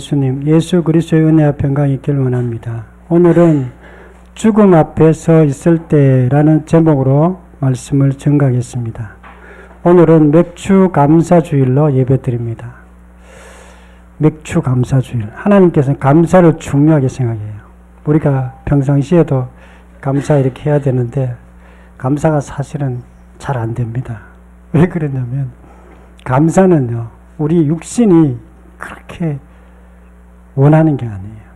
예수님, 예수 그리스도의 은혜와 평강이 있길 원합니다. 오늘은 죽음 앞에 서 있을 때라는 제목으로 말씀을 전가하겠습니다. 오늘은 맥주 감사주일로 예배드립니다. 맥주 감사주일. 하나님께서는 감사를 중요하게 생각해요. 우리가 평상시에도 감사 이렇게 해야 되는데 감사가 사실은 잘 안 됩니다. 왜 그러냐면 감사는요, 우리 육신이 그렇게 원하는 게 아니에요.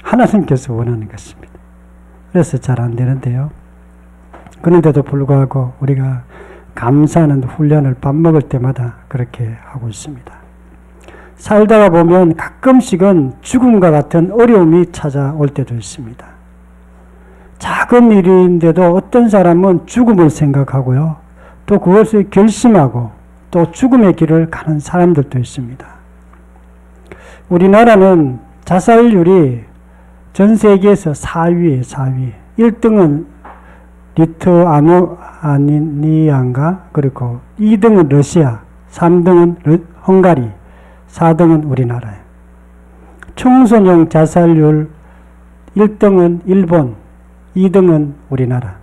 하나님께서 원하는 것입니다. 그래서 잘 안 되는데요. 그런데도 불구하고 우리가 감사하는 훈련을 밥 먹을 때마다 그렇게 하고 있습니다. 살다가 보면 가끔씩은 죽음과 같은 어려움이 찾아올 때도 있습니다. 작은 일인데도 어떤 사람은 죽음을 생각하고요. 또 그것을 결심하고 또 죽음의 길을 가는 사람들도 있습니다. 우리나라는 자살률이 전 세계에서 4위예요, 4위. 1등은 리투아니아인가? 그리고 2등은 러시아, 3등은 헝가리, 4등은 우리나라예요. 청소년 자살률 1등은 일본, 2등은 우리나라.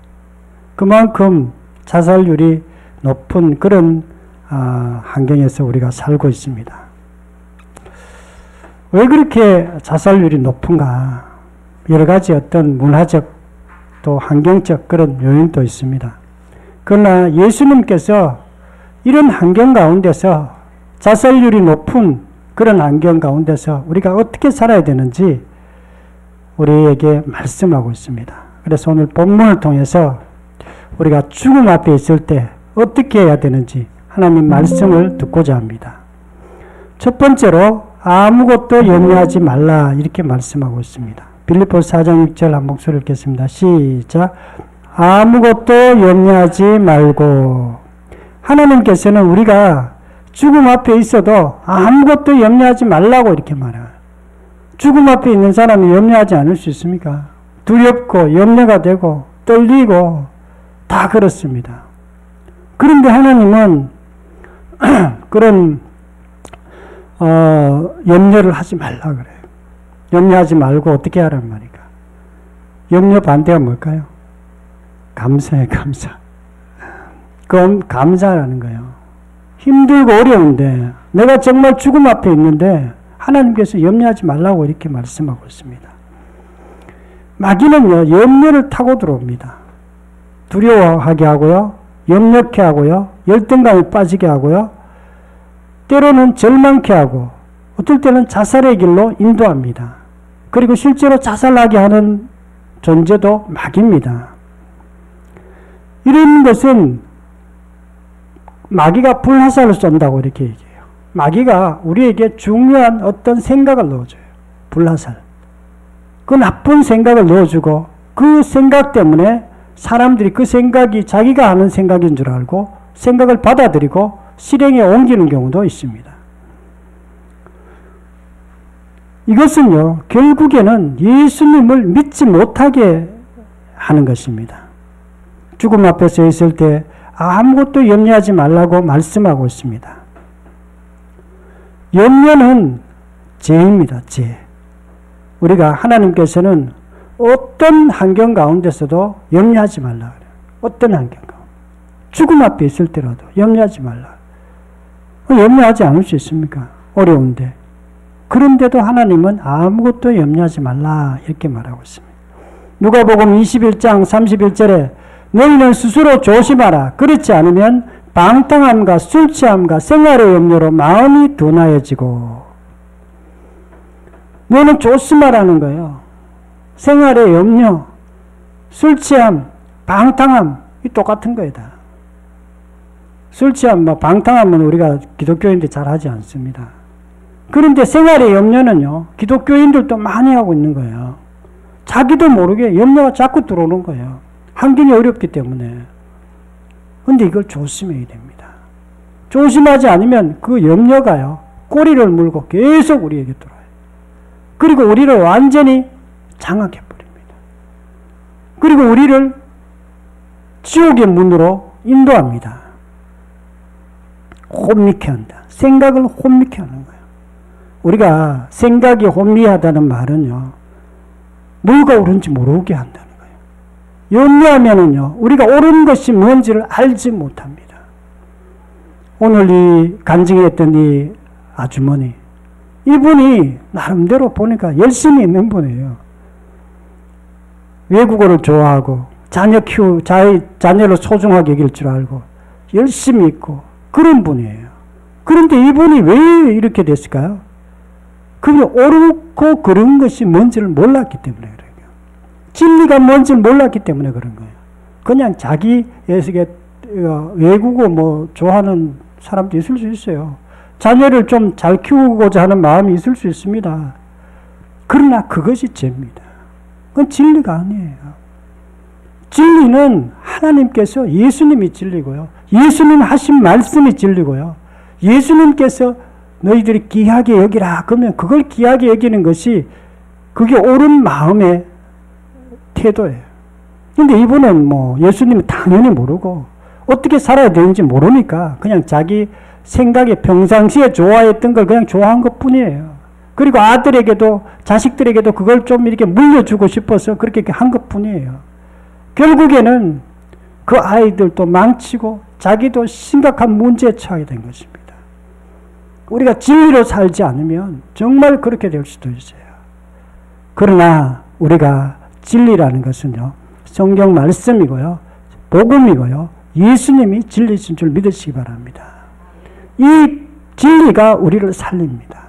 그만큼 자살률이 높은 그런 환경에서 우리가 살고 있습니다. 왜 그렇게 자살률이 높은가? 여러 가지 어떤 문화적 또 환경적 그런 요인도 있습니다. 그러나 예수님께서 이런 환경 가운데서 자살률이 높은 그런 환경 가운데서 우리가 어떻게 살아야 되는지 우리에게 말씀하고 있습니다. 그래서 오늘 본문을 통해서 우리가 죽음 앞에 있을 때 어떻게 해야 되는지 하나님 말씀을 듣고자 합니다. 첫 번째로 아무것도 염려하지 말라 이렇게 말씀하고 있습니다. 빌립보서 4장 6절 한 목소리 읽겠습니다. 시작. 아무것도 염려하지 말고. 하나님께서는 우리가 죽음 앞에 있어도 아무것도 염려하지 말라고 이렇게 말해요. 죽음 앞에 있는 사람이 염려하지 않을 수 있습니까? 두렵고 염려가 되고 떨리고 다 그렇습니다. 그런데 하나님은 그런 염려를 하지 말라 그래요. 염려하지 말고 어떻게 하란 말이까? 염려 반대가 뭘까요? 감사예요, 감사. 그건 감사라는 거예요. 힘들고 어려운데 내가 정말 죽음 앞에 있는데 하나님께서 염려하지 말라고 이렇게 말씀하고 있습니다. 마귀는요, 염려를 타고 들어옵니다. 두려워하게 하고요, 염려케 하고요, 열등감에 빠지게 하고요, 때로는 절망케 하고 어떨 때는 자살의 길로 인도합니다. 그리고 실제로 자살하게 하는 존재도 마귀입니다. 이런 것은 마귀가 불화살을 쏜다고 이렇게 얘기해요. 마귀가 우리에게 중요한 어떤 생각을 넣어줘요. 불화살. 그 나쁜 생각을 넣어주고 그 생각 때문에 사람들이 그 생각이 자기가 하는 생각인 줄 알고 생각을 받아들이고 실행에 옮기는 경우도 있습니다. 이것은요, 결국에는 예수님을 믿지 못하게 하는 것입니다. 죽음 앞에 서 있을 때 아무것도 염려하지 말라고 말씀하고 있습니다. 염려는 죄입니다, 죄. 우리가 하나님께서는 어떤 환경 가운데서도 염려하지 말라 그래요. 어떤 환경 가운데. 죽음 앞에 있을 때라도 염려하지 말라. 염려하지 않을 수 있습니까? 어려운데. 그런데도 하나님은 아무것도 염려하지 말라 이렇게 말하고 있습니다. 누가복음 21장 31절에 너희는 스스로 조심하라. 그렇지 않으면 방탕함과 술 취함과 생활의 염려로 마음이 둔하여지고. 너는 조심하라는 거예요. 생활의 염려, 술 취함, 방탕함 이 똑같은 거예요. 다. 술 취함, 방탕함은 우리가 기독교인들 잘 하지 않습니다. 그런데 생활의 염려는요, 기독교인들도 많이 하고 있는 거예요. 자기도 모르게 염려가 자꾸 들어오는 거예요. 환경이 어렵기 때문에. 근데 이걸 조심해야 됩니다. 조심하지 않으면 그 염려가요, 꼬리를 물고 계속 우리에게 들어와요. 그리고 우리를 완전히 장악해버립니다. 그리고 우리를 지옥의 문으로 인도합니다. 혼미케 한다. 생각을 혼미케 하는 거예요. 우리가 생각이 혼미하다는 말은요, 뭐가 옳은지 모르게 한다는 거예요. 염려하면은요, 우리가 옳은 것이 뭔지를 알지 못합니다. 오늘 이 간증했던 이 아주머니, 이분이 나름대로 보니까 열심히 있는 분이에요. 외국어를 좋아하고 자녀를 소중하게 여길 줄 알고 열심히 있고 그런 분이에요. 그런데 이분이 왜 이렇게 됐을까요? 그게 옳고 그런 것이 뭔지를 몰랐기 때문에 그래요. 진리가 뭔지를 몰랐기 때문에 그런 거예요. 그냥 자기 외국어 뭐 좋아하는 사람도 있을 수 있어요. 자녀를 좀 잘 키우고자 하는 마음이 있을 수 있습니다. 그러나 그것이 죄입니다. 그건 진리가 아니에요. 진리는 하나님께서, 예수님이 진리고요. 예수님 하신 말씀이 진리고요. 예수님께서 너희들이 귀하게 여기라 그러면 그걸 귀하게 여기는 것이 그게 옳은 마음의 태도예요. 근데 이분은 뭐 예수님은 당연히 모르고 어떻게 살아야 되는지 모르니까 그냥 자기 생각에 평상시에 좋아했던 걸 그냥 좋아한 것 뿐이에요. 그리고 아들에게도 자식들에게도 그걸 좀 이렇게 물려주고 싶어서 그렇게 한 것 뿐이에요. 결국에는 그 아이들도 망치고 자기도 심각한 문제에 처하게 된 것입니다. 우리가 진리로 살지 않으면 정말 그렇게 될 수도 있어요. 그러나 우리가 진리라는 것은요, 성경 말씀이고요, 복음이고요, 예수님이 진리신 줄 믿으시기 바랍니다. 이 진리가 우리를 살립니다.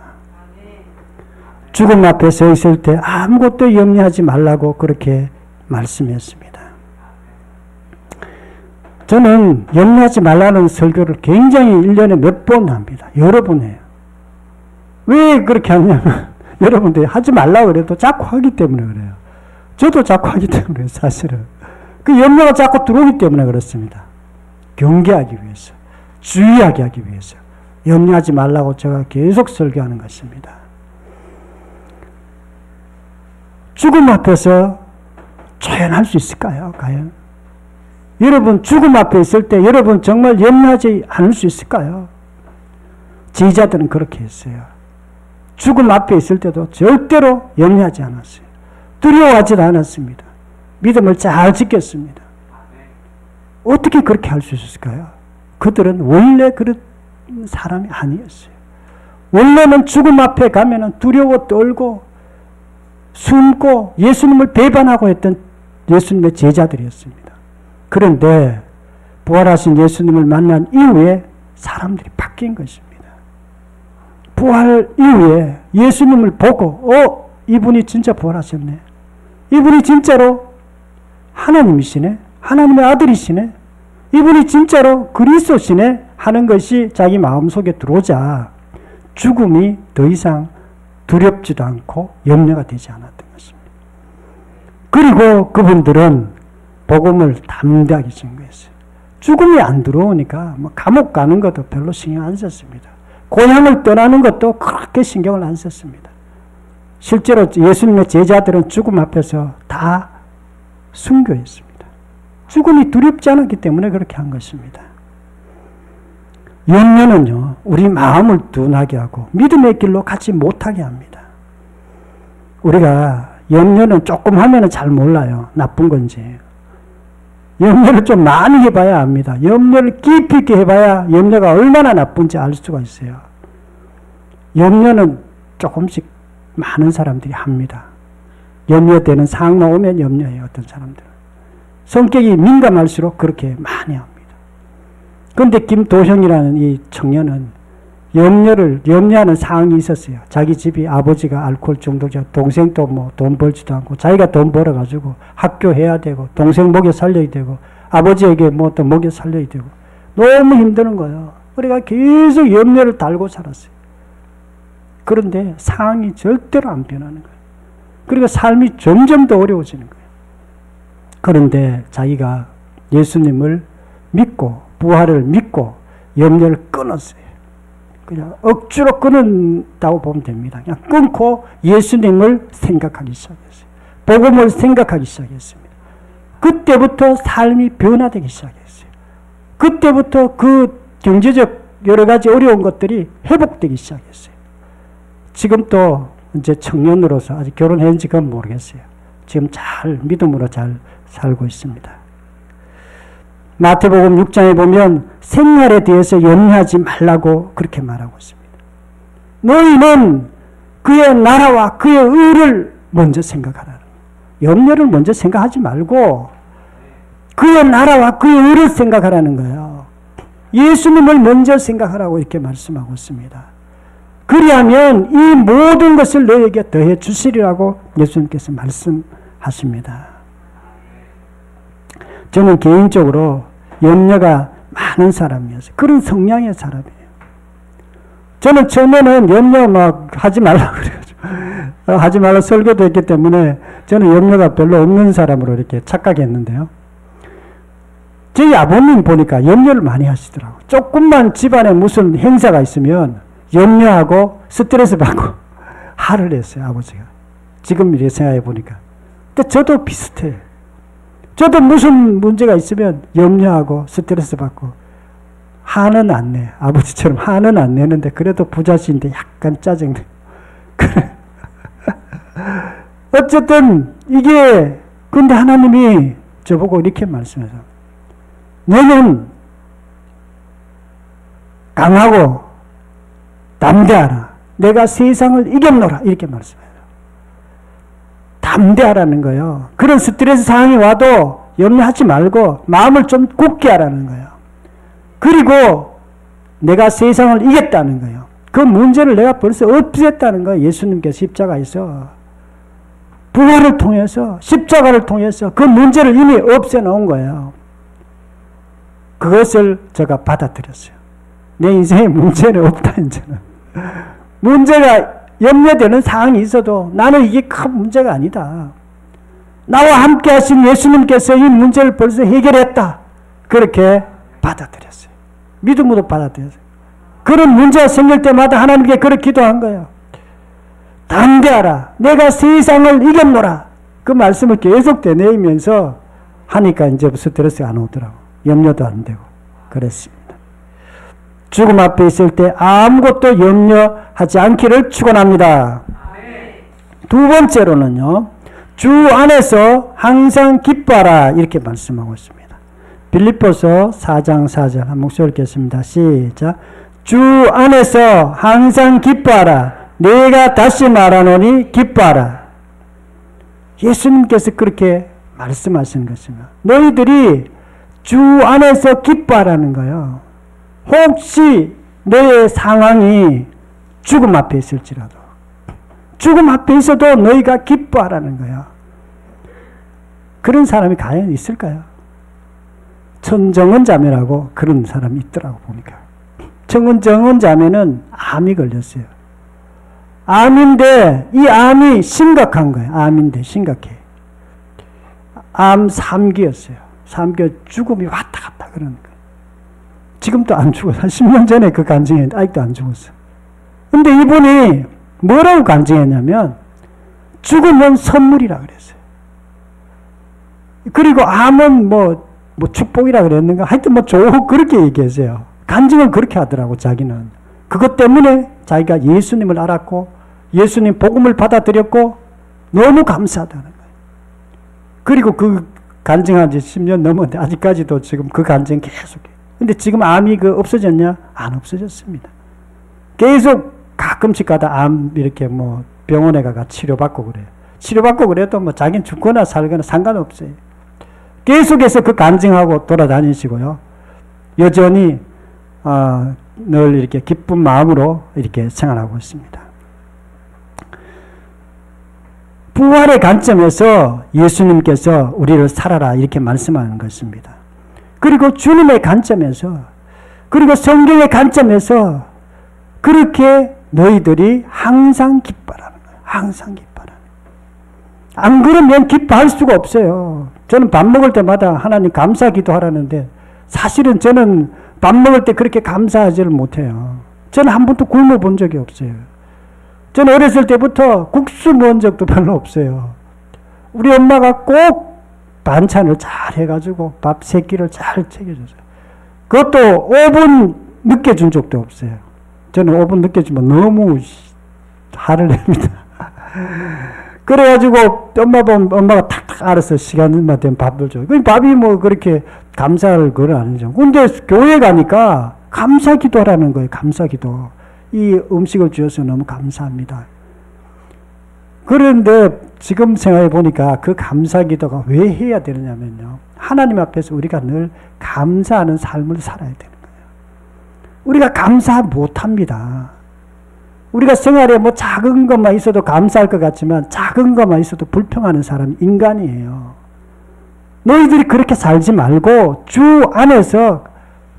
죽음 앞에 서 있을 때 아무것도 염려하지 말라고 그렇게 말씀했습니다. 저는 염려하지 말라는 설교를 굉장히 1년에 몇 번 합니다. 여러 번 해요. 왜 그렇게 하냐면 여러분들이 하지 말라고 그래도 자꾸 하기 때문에 그래요. 저도 자꾸 하기 때문에 사실은. 그 염려가 자꾸 들어오기 때문에 그렇습니다. 경계하기 위해서, 주의하게 하기 위해서 염려하지 말라고 제가 계속 설교하는 것입니다. 죽음 앞에서 조연할 수 있을까요? 과연? 여러분 죽음 앞에 있을 때 여러분 정말 염려하지 않을 수 있을까요? 지휘자들은 그렇게 했어요. 죽음 앞에 있을 때도 절대로 염려하지 않았어요. 두려워하지도 않았습니다. 믿음을 잘 지켰습니다. 어떻게 그렇게 할 수 있었을까요? 그들은 원래 그런 사람이 아니었어요. 원래는 죽음 앞에 가면은 두려워 떨고 숨고 예수님을 배반하고 했던 예수님의 제자들이었습니다. 그런데 부활하신 예수님을 만난 이후에 사람들이 바뀐 것입니다. 부활 이후에 예수님을 보고 이분이 진짜 부활하셨네. 이분이 진짜로 하나님이시네. 하나님의 아들이시네. 이분이 진짜로 그리스도시네 하는 것이 자기 마음속에 들어오자 죽음이 더 이상 두렵지도 않고 염려가 되지 않았던 것입니다. 그리고 그분들은 복음을 담대하게 증거했어요. 죽음이 안 들어오니까 뭐 감옥 가는 것도 별로 신경 안 썼습니다. 고향을 떠나는 것도 그렇게 신경을 안 썼습니다. 실제로 예수님의 제자들은 죽음 앞에서 다 순교했습니다. 죽음이 두렵지 않았기 때문에 그렇게 한 것입니다. 염려는요, 우리 마음을 둔하게 하고 믿음의 길로 가지 못하게 합니다. 우리가 염려는 조금 하면 잘 몰라요. 나쁜 건지. 염려를 좀 많이 해봐야 압니다. 염려를 깊이 있게 해봐야 염려가 얼마나 나쁜지 알 수가 있어요. 염려는 조금씩 많은 사람들이 합니다. 염려되는 상황만 오면 염려해요. 어떤 사람들은. 성격이 민감할수록 그렇게 많이 합니다. 그런데 김도형이라는 이 청년은 염려하는 상황이 있었어요. 자기 집이 아버지가 알코올 중독자, 동생도 뭐 돈 벌지도 않고 자기가 돈 벌어가지고 학교 해야 되고 동생 먹여 살려야 되고 아버지에게 뭐 또 먹여 살려야 되고 너무 힘드는 거예요. 그러니까 계속 염려를 달고 살았어요. 그런데 상황이 절대로 안 변하는 거예요. 그리고 삶이 점점 더 어려워지는 거예요. 그런데 자기가 예수님을 믿고 부활을 믿고 염려를 끊었어요. 그냥 억지로 끊는다고 보면 됩니다. 그냥 끊고 예수님을 생각하기 시작했어요. 복음을 생각하기 시작했습니다. 그때부터 삶이 변화되기 시작했어요. 그때부터 그 경제적 여러 가지 어려운 것들이 회복되기 시작했어요. 지금 또 이제 청년으로서 아직 결혼했는지 그건 모르겠어요. 지금 잘 믿음으로 잘 살고 있습니다. 마태복음 6장에 보면 생활에 대해서 염려하지 말라고 그렇게 말하고 있습니다. 너희는 그의 나라와 그의 의를 먼저 생각하라. 염려를 먼저 생각하지 말고 그의 나라와 그의 의를 생각하라는 거예요. 예수님을 먼저 생각하라고 이렇게 말씀하고 있습니다. 그리하면 이 모든 것을 너에게 더해 주시리라고 예수님께서 말씀하십니다. 저는 개인적으로 염려가 많은 사람이었어요. 그런 성향의 사람이에요. 저는 처음에는 염려 막 하지 말라고 그래가지고 하지 말라 설교도 했기 때문에 저는 염려가 별로 없는 사람으로 이렇게 착각했는데요. 저희 아버님 보니까 염려를 많이 하시더라고요. 조금만 집안에 무슨 행사가 있으면 염려하고 스트레스 받고 화를 냈어요, 아버지가. 지금 이렇게 생각해 보니까. 근데 저도 비슷해요. 저도 무슨 문제가 있으면 염려하고 스트레스 받고 화는 안 내요. 아버지처럼 화는 안 내는데 그래도 부자신데 약간 짜증내요. 어쨌든 이게 근데 하나님이 저보고 이렇게 말씀해서 너는 강하고 담대하라. 내가 세상을 이겼노라. 이렇게 말씀해요. 담대하라는 거예요. 그런 스트레스 상황이 와도 염려하지 말고 마음을 좀 굳게 하라는 거예요. 그리고 내가 세상을 이겼다는 거예요. 그 문제를 내가 벌써 없앴다는 거예요. 예수님께서 십자가에서 부활을 통해서 십자가를 통해서 그 문제를 이미 없애놓은 거예요. 그것을 제가 받아들였어요. 내 인생에 문제는 없다 이제는. 문제가 염려되는 상황이 있어도 나는 이게 큰 문제가 아니다. 나와 함께 하신 예수님께서 이 문제를 벌써 해결했다. 그렇게 받아들였어요. 믿음으로 받아들였어요. 그런 문제가 생길 때마다 하나님께 그렇게 기도한 거예요. 담대하라. 내가 세상을 이겼노라. 그 말씀을 계속 되뇌이면서 하니까 이제 스트레스가 안 오더라고. 염려도 안 되고 그랬습니다. 죽음 앞에 있을 때 아무것도 염려하지 않기를 축원합니다. 두 번째로는요. 주 안에서 항상 기뻐하라 이렇게 말씀하고 있습니다. 빌립보서 4장 4절 한 목소리 읽겠습니다. 시작. 주 안에서 항상 기뻐하라. 내가 다시 말하노니 기뻐하라. 예수님께서 그렇게 말씀하신 것입니다. 너희들이 주 안에서 기뻐하라는 거예요. 혹시 너의 상황이 죽음 앞에 있을지라도 죽음 앞에 있어도 너희가 기뻐하라는 거예요. 그런 사람이 과연 있을까요? 천정은 자매라고 그런 사람이 있더라고 보니까. 정은 자매는 암이 걸렸어요. 암인데 이 암이 심각한 거예요. 암인데 심각해. 암 3기였어요. 3기 죽음이 왔다 갔다 그러는 거예요. 지금도 안 죽었어. 한 10년 전에 그 간증했는데 아직도 안 죽었어. 근데 이분이 뭐라고 간증했냐면 죽음은 선물이라 그랬어요. 그리고 암은 뭐 축복이라 그랬는가? 하여튼 그렇게 얘기했어요. 간증을 그렇게 하더라고 자기는. 그것 때문에 자기가 예수님을 알았고 예수님 복음을 받아들였고 너무 감사하다는 거예요. 그리고 그 간증한 지 10년 넘었는데 아직까지도 지금 그 간증 계속해요. 근데 지금 암이 없어졌냐? 안 없어졌습니다. 계속 가끔씩 가다 암 이렇게 병원에 가가 치료받고 그래요. 치료받고 그래도 자기는 죽거나 살거나 상관없어요. 계속해서 그 간증하고 돌아다니시고요. 여전히 늘 이렇게 기쁜 마음으로 이렇게 생활하고 있습니다. 부활의 관점에서 예수님께서 우리를 살아라 이렇게 말씀하는 것입니다. 그리고 주님의 관점에서 그리고 성경의 관점에서 그렇게 너희들이 항상 기뻐하라는 거예요. 항상 기뻐하라는 거예요. 안 그러면 기뻐할 수가 없어요. 저는 밥 먹을 때마다 하나님 감사 기도하라는데 사실은 저는 밥 먹을 때 그렇게 감사하지를 못해요. 저는 한 번도 굶어 본 적이 없어요. 저는 어렸을 때부터 국수 먹은 적도 별로 없어요. 우리 엄마가 꼭 반찬을 잘 해가지고 밥 3끼를 잘 챙겨줬어요. 그것도 5분 늦게 준 적도 없어요. 저는 5분 늦게 주면 너무 화를 냅니다. 그래가지고 엄마가 탁탁 알아서 시간만 되면 밥을 줘요. 그 밥이 뭐 그렇게 감사를 그걸 아니죠. 근데 교회 가니까 감사 기도라는 거예요. 감사 기도. 이 음식을 주셔서 너무 감사합니다. 그런데 지금 생각해 보니까 그 감사 기도가 왜 해야 되느냐면요. 하나님 앞에서 우리가 늘 감사하는 삶을 살아야 되는 거예요. 우리가 감사 못합니다. 우리가 생활에 뭐 작은 것만 있어도 감사할 것 같지만 작은 것만 있어도 불평하는 사람이 인간이에요. 너희들이 그렇게 살지 말고 주 안에서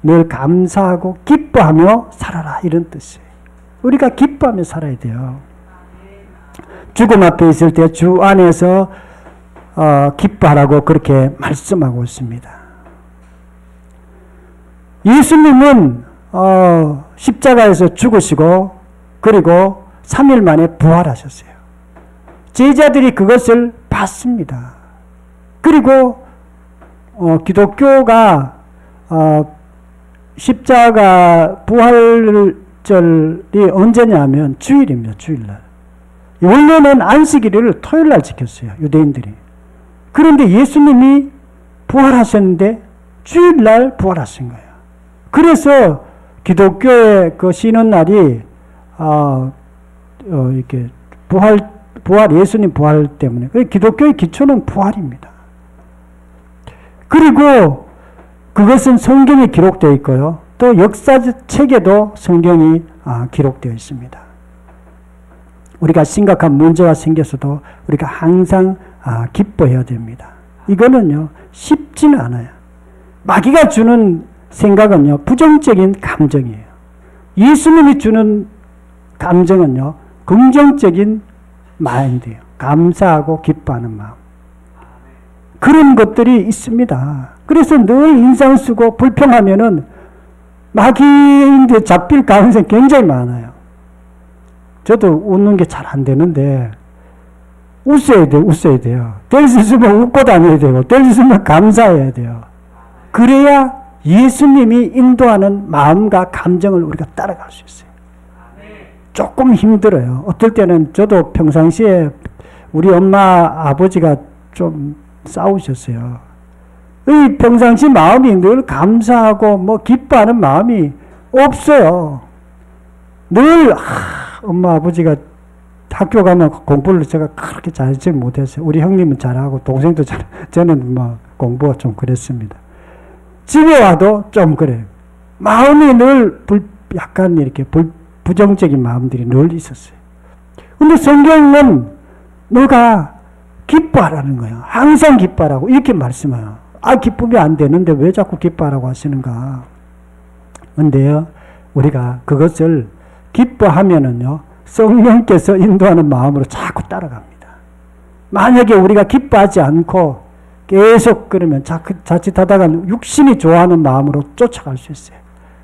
늘 감사하고 기뻐하며 살아라 이런 뜻이에요. 우리가 기뻐하며 살아야 돼요. 죽음 앞에 있을 때 주 안에서 기뻐하라고 그렇게 말씀하고 있습니다. 예수님은 십자가에서 죽으시고 그리고 3일 만에 부활하셨어요. 제자들이 그것을 봤습니다. 그리고 기독교가 십자가 부활절이 언제냐면 주일입니다. 주일날. 원래는 안식일을 토요일날 지켰어요. 유대인들이. 그런데 예수님이 부활하셨는데 주일날 부활하신 거예요. 그래서 기독교의 그 쉬는 날이 이렇게 부활, 예수님 부활 때문에. 기독교의 기초는 부활입니다. 그리고 그것은 성경에 기록되어 있고요. 또 역사책에도 성경이 기록되어 있습니다. 우리가 심각한 문제가 생겼어도 우리가 항상 기뻐해야 됩니다. 이거는요, 쉽지는 않아요. 마귀가 주는 생각은요, 부정적인 감정이에요. 예수님이 주는 감정은요, 긍정적인 마인드예요. 감사하고 기뻐하는 마음. 그런 것들이 있습니다. 그래서 늘 인상 쓰고 불평하면은 마귀인데 잡힐 가능성이 굉장히 많아요. 저도 웃는 게 잘 안 되는데 웃어야 돼요. 될 수 있으면 웃고 다녀야 되고 될 수 있으면 감사해야 돼요. 그래야 예수님이 인도하는 마음과 감정을 우리가 따라갈 수 있어요. 조금 힘들어요. 어떨 때는 저도 평상시에 우리 엄마 아버지가 좀 싸우셨어요. 이 평상시 마음이 늘 감사하고 뭐 기뻐하는 마음이 없어요. 늘 엄마 아버지가 학교 가면 공부를 제가 그렇게 잘하지 못했어요. 우리 형님은 잘하고 동생도 잘, 저는 뭐 공부가 좀 그랬습니다. 집에 와도 좀 그래요. 마음이 늘 약간 이렇게 부정적인 마음들이 늘 있었어요. 근데 성경은 너가 기뻐하라는 거예요. 항상 기뻐하라고 이렇게 말씀해요. 기쁘면 안 되는데 왜 자꾸 기뻐하라고 하시는가? 근데요, 우리가 그것을 기뻐하면은요, 성령께서 인도하는 마음으로 자꾸 따라갑니다. 만약에 우리가 기뻐하지 않고 계속 그러면 자칫하다가 육신이 좋아하는 마음으로 쫓아갈 수 있어요.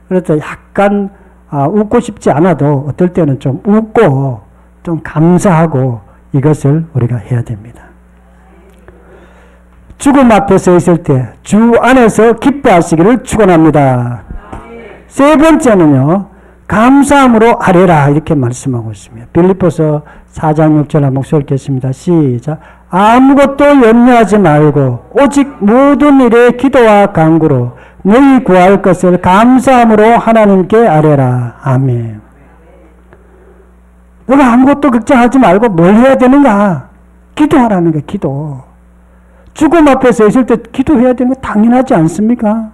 그래서 약간 웃고 싶지 않아도 어떨 때는 좀 웃고 좀 감사하고 이것을 우리가 해야 됩니다. 죽음 앞에 서 있을 때 주 안에서 기뻐하시기를 축원합니다. 세 번째는요, 감사함으로 아뢰라 이렇게 말씀하고 있습니다. 빌립보서 4장 6절 한번 읽겠습니다. 시작. 아무것도 염려하지 말고 오직 모든 일에 기도와 간구로 너희 구할 것을 감사함으로 하나님께 아뢰라. 아멘. 너가 아무것도 걱정하지 말고 뭘 해야 되는가? 기도하라는 거야. 기도. 죽음 앞에 서 있을 때 기도해야 되는 거 당연하지 않습니까?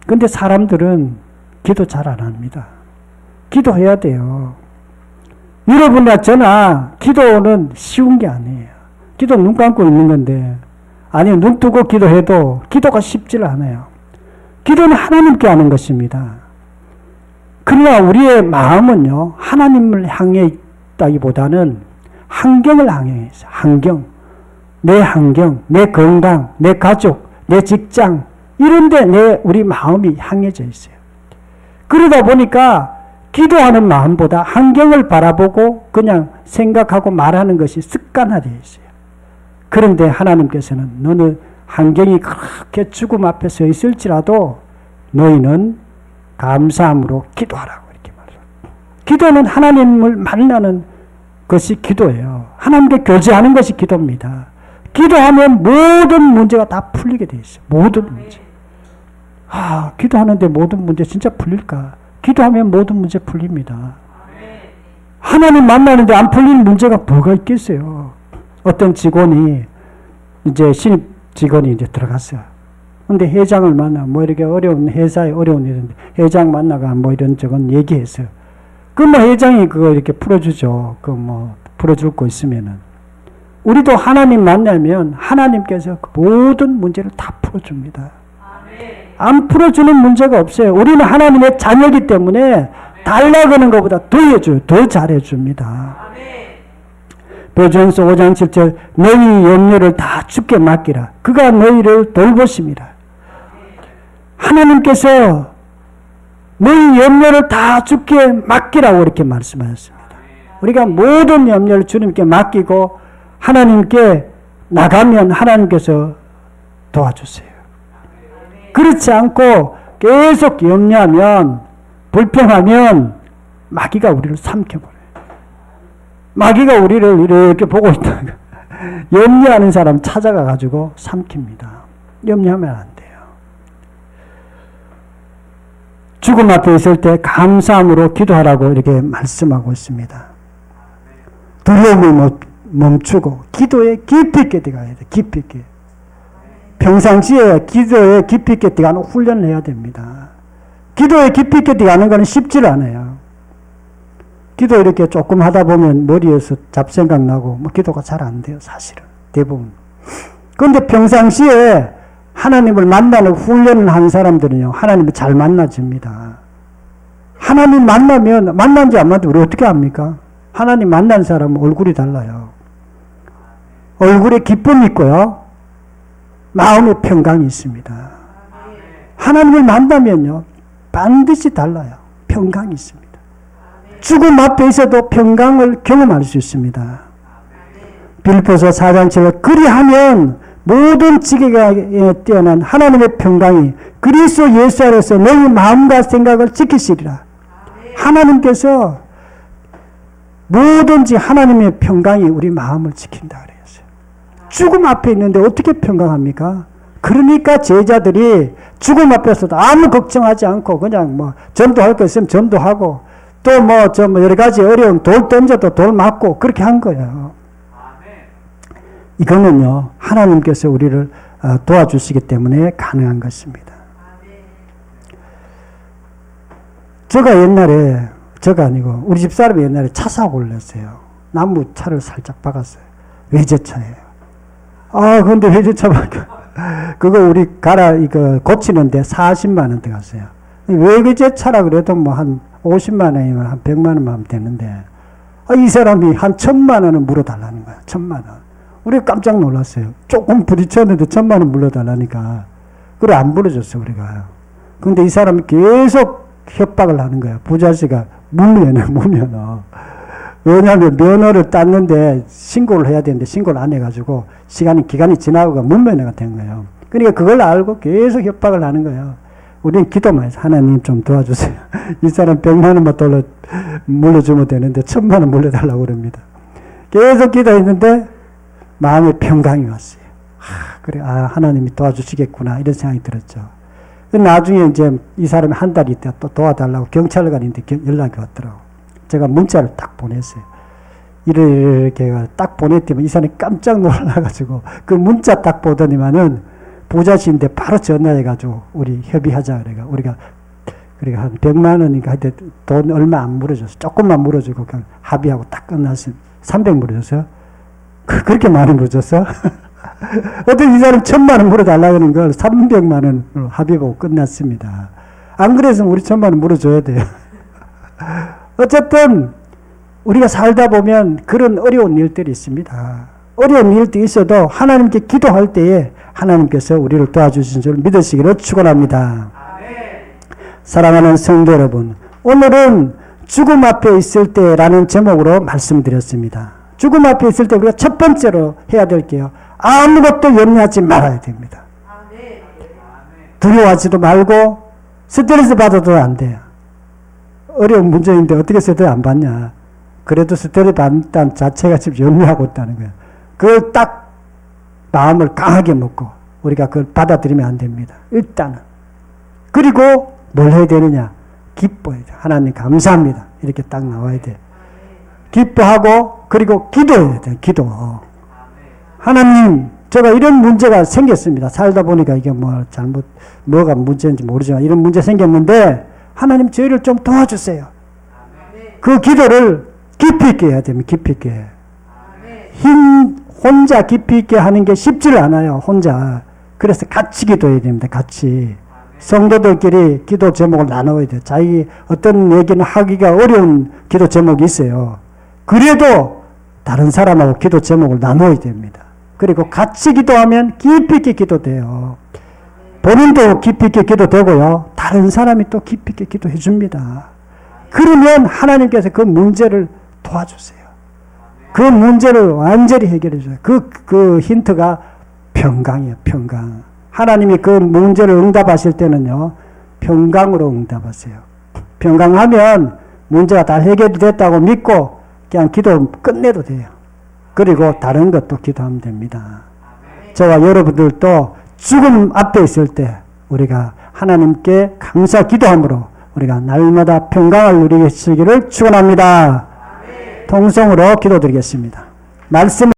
근데 사람들은 기도 잘 안 합니다. 기도해야 돼요. 여러분이나 저나 기도는 쉬운 게 아니에요. 기도 눈 감고 있는 건데, 아니 눈 뜨고 기도해도 기도가 쉽지를 않아요. 기도는 하나님께 하는 것입니다. 그러나 우리의 마음은요, 하나님을 향해 있다기보다는 환경을 향해 있어요. 내 환경, 내 건강, 내 가족, 내 직장, 이런데 우리 마음이 향해져 있어요. 그러다 보니까 기도하는 마음보다 환경을 바라보고 그냥 생각하고 말하는 것이 습관화되어 있어요. 그런데 하나님께서는 너는 환경이 그렇게 죽음 앞에 서 있을지라도 너희는 감사함으로 기도하라고 이렇게 말해요. 기도는 하나님을 만나는 것이 기도예요. 하나님께 교제하는 것이 기도입니다. 기도하면 모든 문제가 다 풀리게 돼 있어요. 모든 문제. 기도하는데 모든 문제 진짜 풀릴까? 기도하면 모든 문제 풀립니다. 하나님 만나는데 안 풀리는 문제가 뭐가 있겠어요? 어떤 직원이 이제 신입 직원이 이제 들어갔어요. 근데 회장을 만나 이렇게 어려운 회사에 어려운 일인데 회장 만나가 이런 저건 얘기했어요. 회장이 그거 이렇게 풀어주죠. 풀어줄 거 있으면은. 우리도 하나님 만나면 하나님께서 그 모든 문제를 다 풀어줍니다. 안 풀어주는 문제가 없어요. 우리는 하나님의 자녀이기 때문에 달라고는 것보다 더 해줘요. 더 잘해줍니다. 베드로전서 5장 7절 너희 염려를 다 주께 맡기라. 그가 너희를 돌보심이라. 하나님께서 너희 염려를 다 주께 맡기라고 이렇게 말씀하셨습니다. 우리가 모든 염려를 주님께 맡기고 하나님께 나가면 하나님께서 도와주세요. 그렇지 않고 계속 염려하면 불평하면 마귀가 우리를 삼켜버려요. 마귀가 우리를 이렇게 보고 있다. 염려하는 사람 찾아가가지고 삼킵니다. 염려하면 안 돼요. 죽음 앞에 있을 때 감사함으로 기도하라고 이렇게 말씀하고 있습니다. 두려움을 멈추고 기도에 깊이 있게 들어가야 돼요. 깊이 있게. 평상시에 기도에 깊이 있게 들어가는 훈련을 해야 됩니다. 기도에 깊이 있게 들어가는 건 쉽지 않아요. 기도 이렇게 조금 하다 보면 머리에서 잡생각 나고 기도가 잘 안 돼요. 사실은 대부분. 그런데 평상시에 하나님을 만나는 훈련을 한 사람들은요, 하나님을 잘 만나집니다. 하나님 만나면, 만난지 안 만나도 우리 어떻게 합니까? 하나님 만난 사람은 얼굴이 달라요. 얼굴에 기쁨이 있고요, 마음에 평강이 있습니다. 하나님을 만나면요, 반드시 달라요. 평강이 있습니다. 죽음 앞에 있어도 평강을 경험할 수 있습니다. 빌립보서 4장 7절 그리하면 모든 지혜가 뛰어난 하나님의 평강이 그리스도 예수 안에서 너희 마음과 생각을 지키시리라. 하나님께서 뭐든지 하나님의 평강이 우리 마음을 지킨다 그랬어요. 죽음 앞에 있는데 어떻게 평강합니까? 그러니까 제자들이 죽음 앞에서도 아무 걱정하지 않고 그냥 전도할 거 있으면 전도하고 또 여러 가지 어려운 돌 던져도 돌 맞고 그렇게 한 거예요. 이거는요, 하나님께서 우리를 도와주시기 때문에 가능한 것입니다. 저가 아니고 우리 집사람이 옛날에 차 사고를 냈어요. 나무 차를 살짝 박았어요. 외제차예요. 근데 외제차 그거 우리 고치는데 40만 원 들어갔어요. 외제차라 그래도 한 50만 원이면 한 100만 원만 하면 되는데, 이 사람이 한 1000만 원을 물어달라는 거야. 1000만 원. 우리가 깜짝 놀랐어요. 조금 부딪혔는데 1000만 원 물어달라니까. 그래, 안 물어줬어, 우리가. 근데 이 사람이 계속 협박을 하는 거야. 부자씨가 무면허. 왜냐하면 면허를 땄는데 신고를 해야 되는데 신고를 안 해가지고 기간이 지나고 무면허가 된 거예요. 그러니까 그걸 알고 계속 협박을 하는 거예요. 우리는 기도만 해서 하나님 좀 도와주세요. 이 사람 100만 원만 물려주면 되는데 1000만 원 물려달라고 그럽니다. 계속 기도했는데 마음에 평강이 왔어요. 그래, 하나님이 도와주시겠구나 이런 생각이 들었죠. 나중에 이제 이 사람이 한 달 있다 또 도와달라고 경찰관인데 연락이 왔더라고. 제가 문자를 딱 보냈어요. 이렇게 딱 보냈더니 이 사람이 깜짝 놀라가지고 그 문자 딱 보더니만은 부자신데 바로 전화해가지고 우리 협의하자 그래가 우리가 한 100만 원인가 하여튼 돈 얼마 안 물어줬어. 조금만 물어주고 그냥 합의하고 딱 끝났어요. 300 물어줬어요. 그렇게 많이 물어줬어? 어떻게 이 사람 1000만 원 물어달라고 하는 걸 300만 원으로 합의하고 끝났습니다. 안 그랬으면 우리 1000만 원 물어줘야 돼요. 어쨌든 우리가 살다 보면 그런 어려운 일들이 있습니다. 어려운 일도 있어도 하나님께 기도할 때에 하나님께서 우리를 도와주신 줄 믿으시기를 축원합니다. 사랑하는 성도 여러분, 오늘은 죽음 앞에 있을 때라는 제목으로 말씀드렸습니다. 죽음 앞에 있을 때 우리가 첫 번째로 해야 될 게요, 아무것도 염려하지 말아야 됩니다. 두려워하지도 말고 스트레스 받아도 안 돼요. 어려운 문제인데 어떻게 스트레스 안 받냐. 그래도 스테로이드 받는다는 자체가 지금 연루하고 있다는 거예요. 그걸 딱 마음을 강하게 먹고 우리가 그걸 받아들이면 안 됩니다. 일단은. 그리고 뭘 해야 되느냐? 기뻐해야 돼. 하나님 감사합니다. 이렇게 딱 나와야 돼. 기뻐하고 그리고 기도해야 돼. 기도. 하나님, 제가 이런 문제가 생겼습니다. 살다 보니까 이게 뭐가 문제인지 모르지만 이런 문제 생겼는데 하나님 저희를 좀 도와주세요. 그 기도를 깊이 있게 해야 됩니다. 깊이 있게. 혼자 깊이 있게 하는 게 쉽지를 않아요. 혼자. 그래서 같이 기도해야 됩니다. 같이. 성도들끼리 기도 제목을 나눠야 돼요. 자기 어떤 얘기는 하기가 어려운 기도 제목이 있어요. 그래도 다른 사람하고 기도 제목을 나눠야 됩니다. 그리고 같이 기도하면 깊이 있게 기도돼요. 본인도 깊이 있게 기도되고요. 다른 사람이 또 깊이 있게 기도해 줍니다. 그러면 하나님께서 그 문제를 도와주세요. 그 문제를 완전히 해결해 줘요. 그 힌트가 평강이에요. 평강. 하나님이 그 문제를 응답하실 때는요. 평강으로 응답하세요. 평강하면 문제가 다 해결이 됐다고 믿고 그냥 기도 끝내도 돼요. 그리고 다른 것도 기도하면 됩니다. 저와 여러분들도 죽음 앞에 있을 때 우리가 하나님께 감사 기도함으로 우리가 날마다 평강을 누리시기를 축원합니다. 통성으로 기도드리겠습니다. 말씀